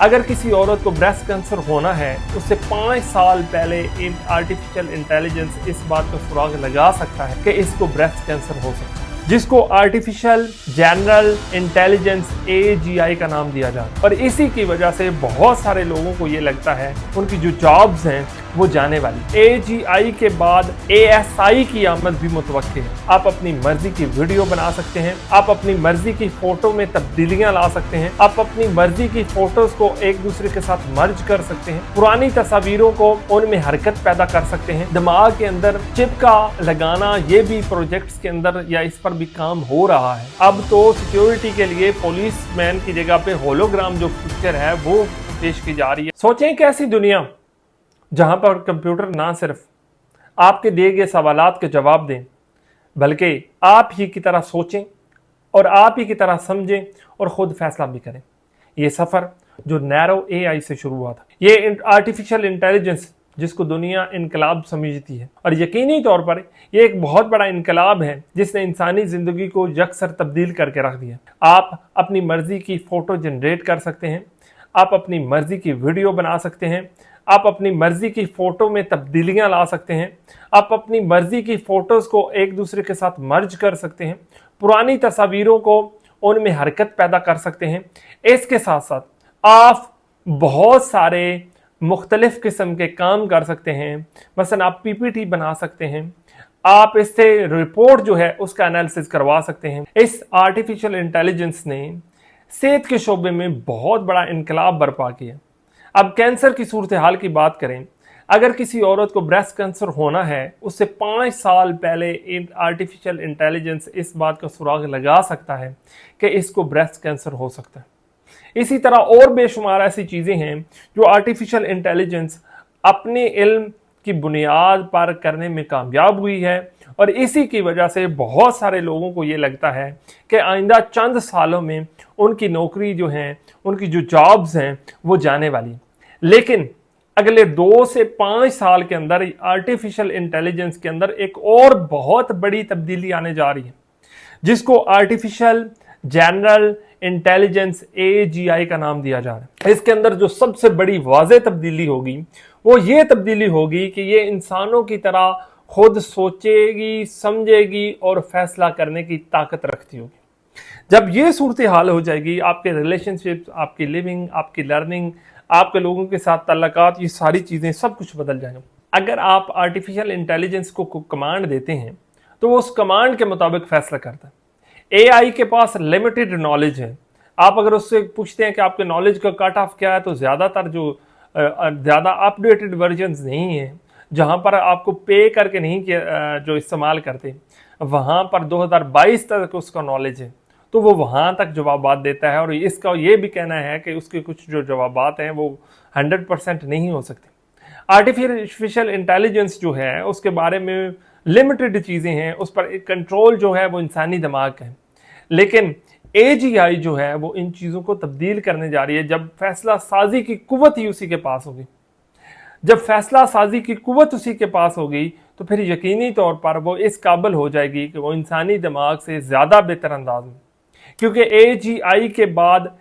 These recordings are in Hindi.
अगर किसी औरत को ब्रेस्ट कैंसर होना है, उससे 5 साल पहले आर्टिफिशियल इंटेलिजेंस इस बात का सुराग लगा सकता है कि इसको ब्रेस्ट कैंसर हो सकता है, जिसको आर्टिफिशियल जनरल इंटेलिजेंस AGI का नाम दिया जाता है। और इसी की वजह से बहुत सारे लोगों को ये लगता है उनकी जो जॉब्स हैं वो जाने वाली। AGI के बाद ASI की आमद भी मुतवक्के है। आप अपनी मर्जी की वीडियो बना सकते हैं, आप अपनी मर्जी की फोटो में तब्दीलियां ला सकते हैं, आप अपनी मर्जी की फोटोज को एक दूसरे के साथ मर्ज कर सकते हैं, पुरानी तस्वीरों को उनमें हरकत पैदा कर सकते हैं। दिमाग के अंदर चिप का लगाना, ये भी प्रोजेक्ट्स के अंदर या इस पर भी काम हो रहा है। अब तो सिक्योरिटी के लिए पुलिस मैन की जगह पे होलोग्राम जो पिक्चर है वो पेश की जा रही है। सोचें कैसी दुनिया जहां पर कंप्यूटर ना सिर्फ आपके दिए गए सवालात के जवाब दें, बल्कि आप ही की तरह सोचें और आप ही की तरह समझें और खुद फैसला भी करें। ये सफर जो नैरो AI से शुरू हुआ था, ये आर्टिफिशियल इंटेलिजेंस जिसको दुनिया इनकलाब समझती है, और यकीनी तौर पर यह एक बहुत बड़ा इनकलाब है जिसने इंसानी जिंदगी को यकसर तब्दील करके रख दिया। आप अपनी मर्जी की फोटो जनरेट कर सकते हैं, आप अपनी मर्जी की वीडियो बना सकते हैं, आप अपनी मर्जी की फोटो में तब्दीलियां ला सकते हैं, आप अपनी मर्जी की फोटोज को एक दूसरे के साथ मर्ज कर सकते हैं, पुरानी तस्वीरों को उनमें हरकत पैदा कर सकते हैं। इसके साथ साथ आप बहुत सारे मुख्तलिफ किस्म के काम कर सकते हैं। मसलन आप PPT बना सकते हैं, आप इससे रिपोर्ट जो है उसका एनालिसिस करवा सकते हैं। इस आर्टिफिशियल इंटेलिजेंस ने सेहत के शोबे में बहुत बड़ा इनकलाब बर्पा किया। अब कैंसर की सूरत हाल की बात करें, अगर किसी औरत को ब्रेस्ट कैंसर होना है, उससे 5 साल पहले आर्टिफिशियल इंटेलिजेंस इस बात का सुराग लगा सकता है कि इसको ब्रेस्ट कैंसर हो सकता है। इसी तरह और बेशुमार ऐसी चीजें हैं जो आर्टिफिशियल इंटेलिजेंस अपने इल्म की बुनियाद पर करने में कामयाब हुई है, और इसी की वजह से बहुत सारे लोगों को ये लगता है कि आइंदा चंद सालों में उनकी नौकरी जो है, उनकी जो जॉब्स हैं वो जाने वाली। लेकिन अगले 2 से 5 साल के अंदर आर्टिफिशियल इंटेलिजेंस के अंदर एक और बहुत बड़ी तब्दीली आने जा रही है, जिसको आर्टिफिशियल जनरल इंटेलिजेंस AGI का नाम दिया जा रहा है। इसके अंदर जो सबसे बड़ी वाज़ेह तब्दीली होगी वो ये तब्दीली होगी कि ये इंसानों की तरह खुद सोचेगी, समझेगी और फैसला करने की ताकत रखती होगी। जब ये सूरत हाल हो जाएगी, आपके रिलेशनशिप्स, आपकी लिविंग, आपकी लर्निंग, आपके लोगों के साथ तल्लकात, ये सारी चीज़ें सब कुछ बदल जाएंगे। अगर आप आर्टिफिशियल इंटेलिजेंस को कमांड देते हैं तो वो उस कमांड के मुताबिक फैसला करता है। AI के पास लिमिटेड नॉलेज है। आप अगर उससे पूछते हैं कि आपके नॉलेज का कट ऑफ क्या है, तो ज़्यादातर जो ज़्यादा अपडेटेड वर्जन्स नहीं है, जहां पर आपको पे करके नहीं किया जो इस्तेमाल करते, वहां पर 2022 तक उसका नॉलेज है, तो वो वहां तक जवाबात देता है। और इसका ये भी कहना है कि उसके कुछ जो जवाबात हैं वो 100% नहीं हो सकते। आर्टिफिशियल इंटेलिजेंस जो है उसके बारे में लिमिटेड चीज़ें हैं, उस पर एक कंट्रोल जो है वो इंसानी दिमाग है। लेकिन AGI जो है वो इन चीज़ों को तब्दील करने जा रही है। जब फैसला साजी की कुव्वत ही उसी के पास होगी, जब फैसला साजी की कुव्वत उसी के पास होगी, तो फिर यकीनी तौर पर वो इस काबिल हो जाएगी कि वो इंसानी दिमाग से ज़्यादा बेहतर अंदाज में, क्योंकि AGI के बाद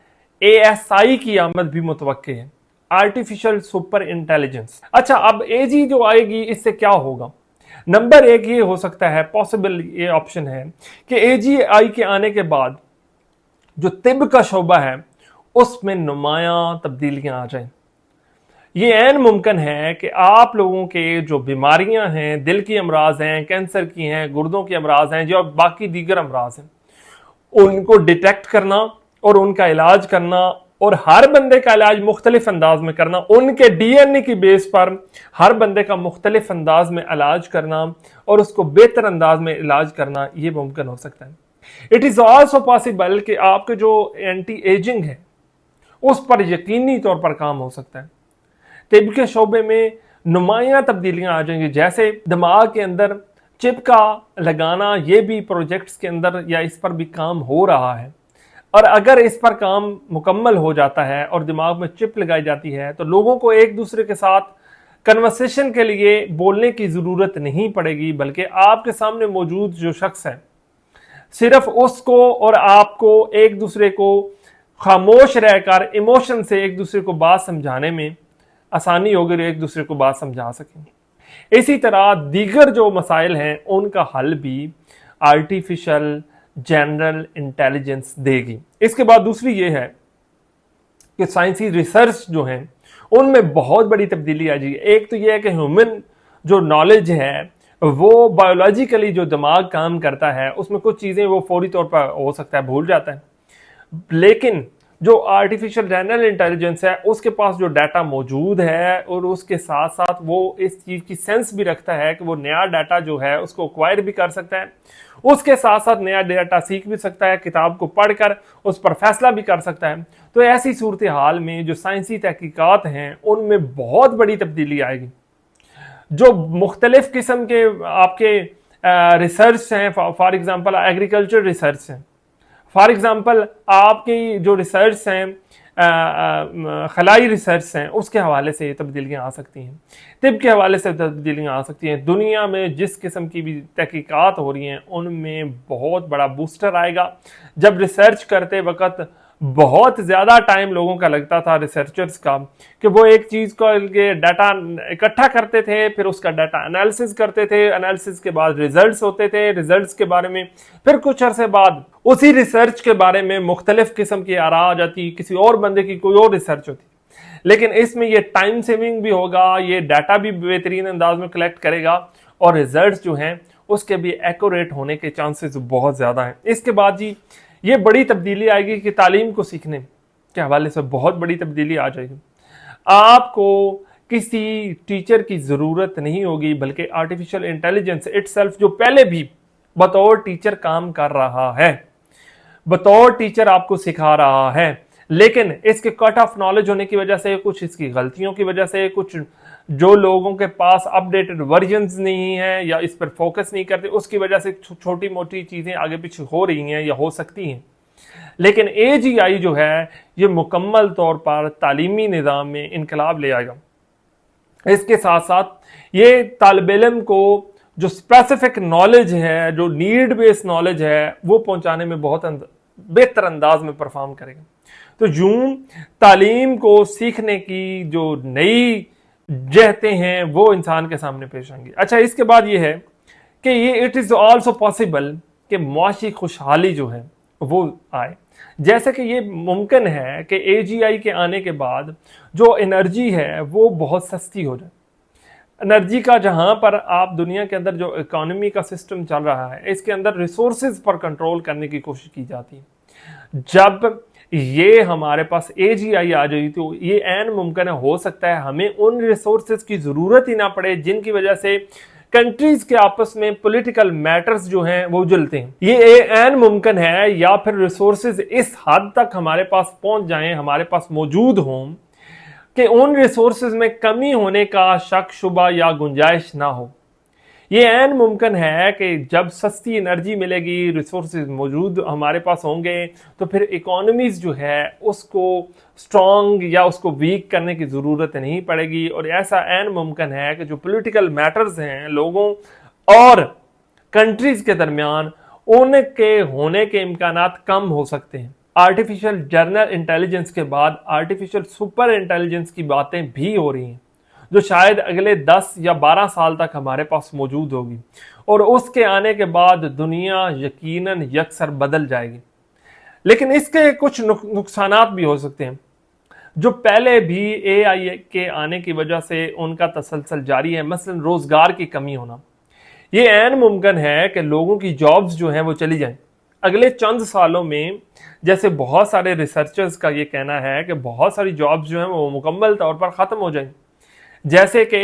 ASI की आमद भी मुतवक्के है, आर्टिफिशियल सुपर इंटेलिजेंस। अच्छा, अब AG जो आएगी इससे क्या होगा? नंबर 1 ये हो सकता है, पॉसिबल ये ऑप्शन है कि AGI के आने के बाद जो तिब का शोबा है उसमें नुमायां तब्दीलियां आ जाएं। ये ऐन मुमकिन है कि आप लोगों के जो बीमारियां हैं, दिल की अमराज हैं, कैंसर की हैं, गुर्दों की अमराज हैं, जो बाकी दीगर अमराज हैं, उनको डिटेक्ट करना और उनका इलाज करना, और हर बंदे का इलाज मुख्तलिफ अंदाज में करना, उनके DNA की बेस पर हर बंदे का मुख्तलिफ अंदाज में इलाज करना और उसको बेहतर अंदाज में इलाज करना, ये मुमकिन हो सकता है। इट इज़ ऑल्सो पॉसिबल कि आपके जो एंटी एजिंग है उस पर यकीनी तौर पर काम हो सकता है। तिब के शोबे में नुमायां तब्दीलियां आ जाएंगी, जैसे दिमाग के अंदर चिप का लगाना, ये भी प्रोजेक्ट्स के अंदर या इस पर भी काम हो रहा है। और अगर इस पर काम मुकम्मल हो जाता है और दिमाग में चिप लगाई जाती है, तो लोगों को एक दूसरे के साथ कन्वर्सेशन के लिए बोलने की ज़रूरत नहीं पड़ेगी, बल्कि आपके सामने मौजूद जो शख्स है सिर्फ उसको और आपको एक दूसरे को खामोश रहकर इमोशन से एक दूसरे को बात समझाने में आसानी होगी और एक दूसरे को बात समझा सकेंगे। इसी तरह दीगर जो मसाइल हैं उनका हल भी आर्टिफिशियल जनरल इंटेलिजेंस देगी। इसके बाद दूसरी ये है कि साइंसी रिसर्च जो है उनमें बहुत बड़ी तब्दीली आ जाएगी। एक तो यह है कि ह्यूमन जो नॉलेज है वो बायोलॉजिकली जो दिमाग काम करता है उसमें कुछ चीज़ें वो फौरी तौर पर हो सकता है भूल जाता है, लेकिन जो आर्टिफिशियल जनरल इंटेलिजेंस है उसके पास जो डाटा मौजूद है और उसके साथ साथ वो इस चीज़ की सेंस भी रखता है कि वो नया डाटा जो है उसको एक्वायर भी कर सकता है, उसके साथ साथ नया डाटा सीख भी सकता है, किताब को पढ़कर उस पर फैसला भी कर सकता है। तो ऐसी सूरत हाल में जो साइंसी तहकीकात हैं उनमें बहुत बड़ी तब्दीली आएगी। जो मुख्तलिफ किस्म के आपके रिसर्च हैं, फॉर एग्जांपल एग्रीकल्चर रिसर्च हैं, फॉर एग्जांपल आपकी जो रिसर्च हैं खलाई रिसर्च हैं, उसके हवाले से तब्दीलियाँ आ सकती हैं, तिब के हवाले से तब्दीलियाँ आ सकती हैं। दुनिया में जिस किस्म की भी तहकीकात हो रही हैं उनमें बहुत बड़ा बूस्टर आएगा। जब रिसर्च करते वक्त बहुत ज़्यादा टाइम लोगों का लगता था रिसर्चर्स का कि वो एक चीज़ को डाटा इकट्ठा करते थे, फिर उसका डाटा एनालिसिस करते थे, एनालिसिस के बाद रिजल्ट्स होते थे, रिजल्ट्स के बारे में फिर कुछ अरसे बाद उसी रिसर्च के बारे में मुख्तलिफ किस्म की आरा आ जाती, किसी और बंदे की कोई और रिसर्च होती। लेकिन इसमें ये टाइम सेविंग भी होगा, ये डाटा भी बेहतरीन अंदाज में कलेक्ट करेगा और रिजल्ट्स जो हैं उसके भी एक्यूरेट होने के चांसेस बहुत ज़्यादा हैं। इसके बाद जी ये बड़ी तब्दीली आएगी कि तालीम को सीखने के हवाले से बहुत बड़ी तब्दीली आ जाएगी। आपको किसी टीचर की ज़रूरत नहीं होगी, बल्कि आर्टिफिशियल इंटेलिजेंस इटसेल्फ जो पहले भी बतौर टीचर काम कर रहा है, बतौर टीचर आपको सिखा रहा है, लेकिन इसके कट ऑफ नॉलेज होने की वजह से, कुछ इसकी गलतियों की वजह से, कुछ जो लोगों के पास अपडेटेड वर्जन्स नहीं है या इस पर फोकस नहीं करते, उसकी वजह से छोटी मोटी चीज़ें आगे पीछे हो रही हैं या हो सकती हैं। लेकिन AGI जो है ये मुकम्मल तौर पर तालीमी निज़ाम में इनकलाब ले आएगा। इसके साथ साथ ये तालिब इल्म को जो स्पेसिफिक नॉलेज है, जो नीड बेस्ड नॉलेज है, वो पहुंचाने में बहुत बेहतर अंदाज में परफॉर्म करेगा। तो यूं तालीम को सीखने की जो नई जहते हैं वो इंसान के सामने पेश आएंगी। अच्छा, इसके बाद ये है कि ये इट इज़ ऑल्सो पॉसिबल कि मुआशी खुशहाली जो है वो आए। जैसे कि ये मुमकिन है कि AGI के आने के बाद जो एनर्जी है वो बहुत सस्ती हो जाए। एनर्जी का जहाँ पर आप दुनिया के अंदर जो इकोनॉमी का सिस्टम चल रहा है इसके अंदर रिसोर्सेज पर कंट्रोल करने की कोशिश की जाती है। जब ये हमारे पास AGI आ जाएगी तो ये ऐन मुमकिन हो सकता है हमें उन रिसोर्सेज की ज़रूरत ही ना पड़े जिनकी वजह से कंट्रीज के आपस में पॉलिटिकल मैटर्स जो हैं वो उलझते हैं। ये ऐन मुमकिन है, या फिर रिसोर्सेज इस हद तक हमारे पास पहुंच जाएं, हमारे पास मौजूद हों कि उन रिसोर्सेज में कमी होने का शक शुबा या गुंजाइश ना हो। ये ऐन मुमकिन है कि जब सस्ती एनर्जी मिलेगी, रिसोर्सेज मौजूद हमारे पास होंगे, तो फिर इकोनॉमीज जो है उसको स्ट्रॉन्ग या उसको वीक करने की ज़रूरत नहीं पड़ेगी। और ऐसा ऐन मुमकिन है कि जो पॉलिटिकल मैटर्स हैं लोगों और कंट्रीज के दरमियान, उनके होने के इम्कानात कम हो सकते हैं। आर्टिफिशियल जनरल इंटेलिजेंस के बाद आर्टिफिशियल सुपर इंटेलिजेंस की बातें भी हो रही हैं जो शायद अगले 10 या 12 साल तक हमारे पास मौजूद होगी, और उसके आने के बाद दुनिया यकीनन यकसर बदल जाएगी। लेकिन इसके कुछ नुकसानात भी हो सकते हैं जो पहले भी AI के आने की वजह से उनका तसलसल जारी है। मसलन रोजगार की कमी होना। ये ऐन मुमकिन है कि लोगों की जॉब्स जो हैं वो चली जाएं अगले चंद सालों में। जैसे बहुत सारे रिसर्चर्स का ये कहना है कि बहुत सारी जॉब्स जो हैं वो मुकम्मल तौर पर ख़त्म हो जाएंगी। जैसे कि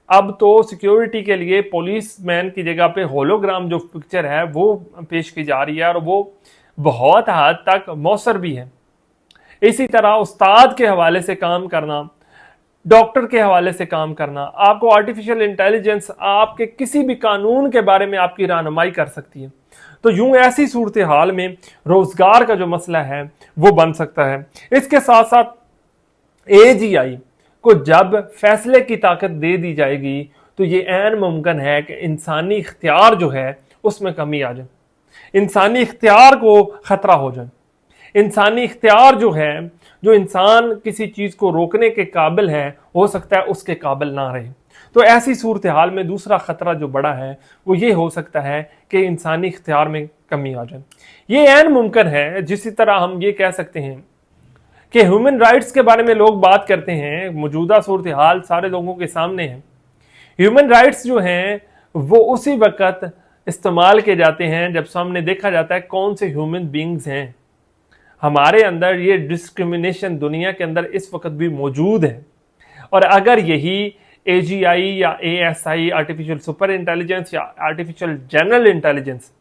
अब तो सिक्योरिटी के लिए पुलिसमैन की जगह पे होलोग्राम जो पिक्चर है वो पेश की जा रही है, और वो बहुत हद तक मौसर भी है। इसी तरह उस्ताद के हवाले से काम करना, डॉक्टर के हवाले से काम करना, आपको आर्टिफिशियल इंटेलिजेंस आपके किसी भी कानून के बारे में आपकी रहनुमाई कर सकती है। तो यूं ऐसी सूरत हाल में रोजगार का जो मसला है वो बन सकता है। इसके साथ साथ AGI को जब फैसले की ताकत दे दी जाएगी तो ये ऐन मुमकिन है कि इंसानी इख्तियार जो है उसमें कमी आ जाए, इंसानी इख्तियार को खतरा हो जाए। इंसानी इख्तियार जो है, जो इंसान किसी चीज को रोकने के काबिल है, हो सकता है उसके काबिल ना रहे। तो ऐसी सूरत हाल में दूसरा खतरा जो बड़ा है वो ये हो सकता है कि इंसानी इख्तियार में कमी आ जाए। ये ऐन मुमकिन है। जिसी तरह हम ये कह सकते हैं कि ह्यूमन राइट्स के बारे में लोग बात करते हैं, मौजूदा सूरत हाल सारे लोगों के सामने है। ह्यूमन राइट्स जो हैं वो उसी वक्त इस्तेमाल किए जाते हैं जब सामने देखा जाता है कौन से ह्यूमन बींग्स हैं। हमारे अंदर ये डिस्क्रिमिनेशन दुनिया के अंदर इस वक्त भी मौजूद है, और अगर यही AGI या ASI आर्टिफिशियल सुपर इंटेलिजेंस या आर्टिफिशियल जनरल इंटेलिजेंस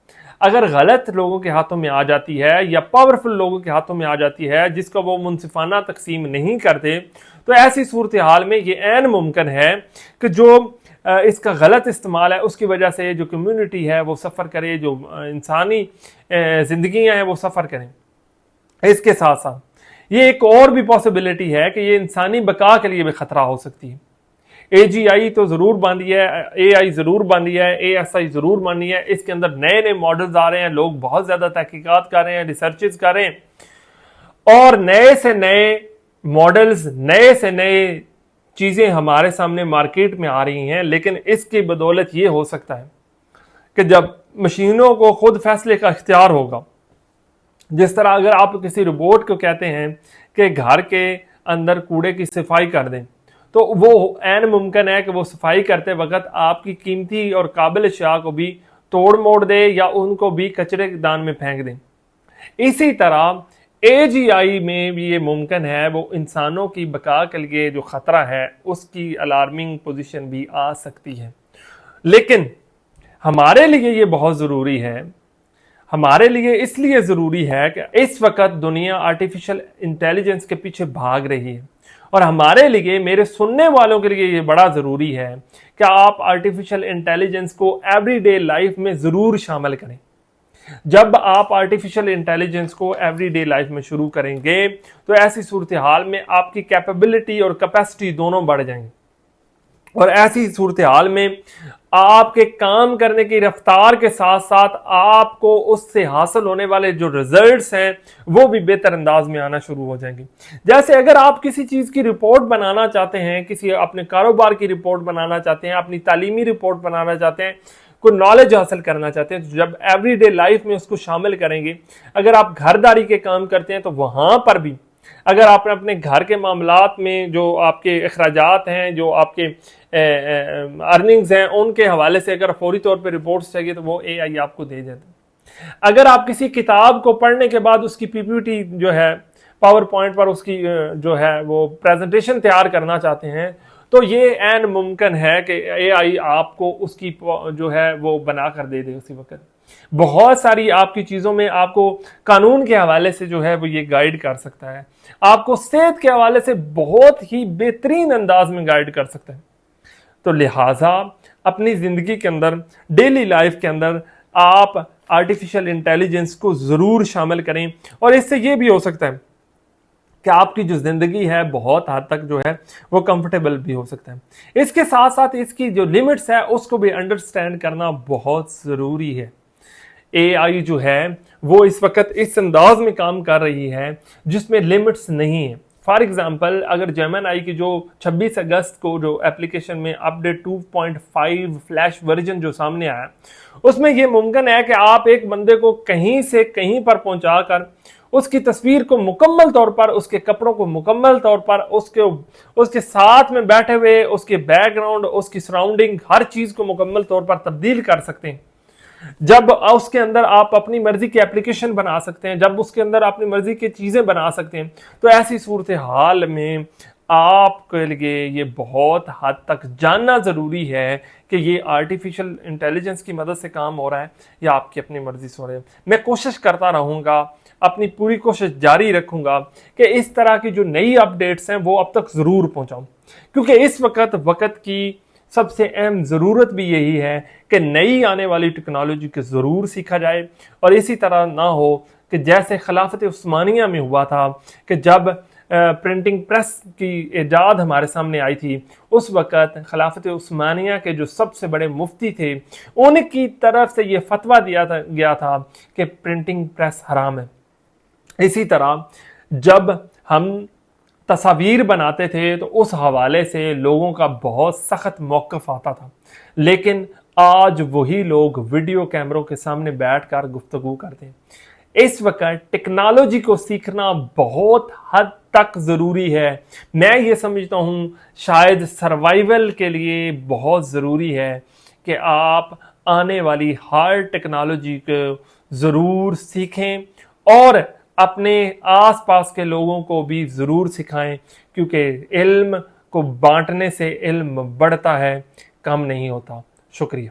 अगर गलत लोगों के हाथों में आ जाती है या पावरफुल लोगों के हाथों में आ जाती है जिसका वो मुनसिफाना तकसीम नहीं करते, तो ऐसी सूरत हाल में ये ऐन मुमकिन है कि जो इसका गलत इस्तेमाल है उसकी वजह से जो कम्युनिटी है वो सफ़र करे, जो इंसानी जिंदगियां हैं वो सफ़र करें। इसके साथ साथ ये एक और भी पॉसिबिलिटी है कि ये इंसानी बका के लिए भी खतरा हो सकती है। AGI तो जरूर बांधी है, AI जरूर बांधी है, ASI जरूर बांधी है। इसके अंदर नए नए मॉडल्स आ रहे हैं, लोग बहुत ज्यादा तहकीकात कर रहे हैं, रिसर्चेस कर रहे हैं, और नए से नए मॉडल्स, नए से नए चीजें हमारे सामने मार्केट में आ रही हैं। लेकिन इसकी बदौलत ये हो सकता है कि जब मशीनों को खुद फैसले का इख्तियार होगा, जिस तरह अगर आप किसी रोबोट को कहते हैं कि घर के अंदर कूड़े की सफाई कर दें, तो वो ऐन मुमकिन है कि वो सफाई करते वक्त आपकी कीमती और काबिल अशिया को भी तोड़ मोड़ दे या उनको भी कचरे के दान में फेंक दें। इसी तरह AGI में भी ये मुमकिन है वो इंसानों की बका के लिए जो खतरा है उसकी अलार्मिंग पोजीशन भी आ सकती है। लेकिन हमारे लिए ये बहुत ज़रूरी है, हमारे लिए इसलिए ज़रूरी है कि इस वक्त दुनिया आर्टिफिशियल इंटेलिजेंस के पीछे भाग रही है, और हमारे लिए, मेरे सुनने वालों के लिए ये बड़ा ज़रूरी है कि आप आर्टिफिशियल इंटेलिजेंस को एवरीडे लाइफ में ज़रूर शामिल करें। जब आप आर्टिफिशियल इंटेलिजेंस को एवरीडे लाइफ में शुरू करेंगे तो ऐसी सूरत हाल में आपकी कैपेबिलिटी और कैपेसिटी दोनों बढ़ जाएंगी, और ऐसी सूरत हाल में आपके काम करने की रफ्तार के साथ साथ आपको उससे हासिल होने वाले जो रिजल्ट्स हैं वो भी बेहतर अंदाज में आना शुरू हो जाएंगे। जैसे अगर आप किसी चीज की रिपोर्ट बनाना चाहते हैं, किसी अपने कारोबार की रिपोर्ट बनाना चाहते हैं, अपनी तालीमी रिपोर्ट बनाना चाहते हैं, कोई नॉलेज हासिल करना चाहते हैं, तो जब एवरीडे लाइफ में उसको शामिल करेंगे। अगर आप घरदारी के काम करते हैं तो वहां पर भी, अगर आपने अपने घर के मामलात में जो आपके अखराजात हैं, जो आपके अर्निंग्स हैं, उनके हवाले से अगर फौरी तौर पे रिपोर्ट्स चाहिए तो वो AI आपको दे देता है। अगर आप किसी किताब को पढ़ने के बाद उसकी PPT जो है पावर पॉइंट पर उसकी जो है वो प्रेजेंटेशन तैयार करना चाहते हैं, तो ये ऐन मुमकिन है कि AI आपको उसकी जो है वो बना कर दे उसी वक्त। बहुत सारी आपकी चीज़ों में आपको कानून के हवाले से जो है वो ये गाइड कर सकता है, आपको सेहत के हवाले से बहुत ही बेहतरीन अंदाज में गाइड कर सकता है। तो लिहाजा अपनी ज़िंदगी के अंदर, डेली लाइफ के अंदर आप आर्टिफिशियल इंटेलिजेंस को ज़रूर शामिल करें, और इससे ये भी हो सकता है कि आपकी जो ज़िंदगी है बहुत हद तक जो है वो कंफर्टेबल भी हो सकता है। इसके साथ साथ इसकी जो लिमिट्स है उसको भी अंडरस्टैंड करना बहुत ज़रूरी है। AI जो है वो इस वक्त इस अंदाज में काम कर रही है जिसमें लिमिट्स नहीं है। फॉर एग्जाम्पल, अगर जेमिनी की जो 26 अगस्त को जो एप्लीकेशन में अपडेट 2.5 फ्लैश वर्जन जो सामने आया, उसमें यह मुमकिन है कि आप एक बंदे को कहीं से कहीं पर पहुंचाकर उसकी तस्वीर को मुकम्मल तौर पर, उसके कपड़ों को मुकम्मल तौर पर, उसके साथ में बैठे हुए उसके बैकग्राउंड, उसकी सराउंडिंग, हर चीज को मुकम्मल तौर पर तब्दील कर सकते हैं। जब उसके अंदर आप अपनी मर्जी की एप्लीकेशन बना सकते हैं, जब उसके अंदर अपनी मर्जी की चीजें बना सकते हैं, तो ऐसी सूरत हाल में आपके लिए ये बहुत हद तक जानना जरूरी है कि ये आर्टिफिशियल इंटेलिजेंस की मदद से काम हो रहा है या आपकी अपनी मर्जी से हो रहा है। मैं कोशिश करता रहूंगा, अपनी पूरी कोशिश जारी रखूंगा कि इस तरह की जो नई अपडेट्स हैं वो अब तक जरूर पहुंचाऊं, क्योंकि इस वक्त की सबसे अहम ज़रूरत भी यही है कि नई आने वाली टेक्नोलॉजी को ज़रूर सीखा जाए, और इसी तरह ना हो कि जैसे खिलाफत उस्मानिया में हुआ था कि जब प्रिंटिंग प्रेस की ईजाद हमारे सामने आई थी, उस वक़्त खिलाफत उस्मानिया के जो सबसे बड़े मुफ्ती थे उनकी तरफ से ये फतवा दिया गया था कि प्रिंटिंग प्रेस हराम है। इसी तरह जब हम तस्वीर बनाते थे तो उस हवाले से लोगों का बहुत सख्त मौक़िफ़ आता था, लेकिन आज वही लोग वीडियो कैमरों के सामने बैठकर गुफ्तगू करते हैं। इस वक्त टेक्नोलॉजी को सीखना बहुत हद तक ज़रूरी है। मैं ये समझता हूँ शायद सर्वाइवल के लिए बहुत ज़रूरी है कि आप आने वाली हर टेक्नोलॉजी को ज़रूर सीखें और अपने आसपास के लोगों को भी ज़रूर सिखाएं, क्योंकि इल्म को बांटने से इल्म बढ़ता है, कम नहीं होता। शुक्रिया।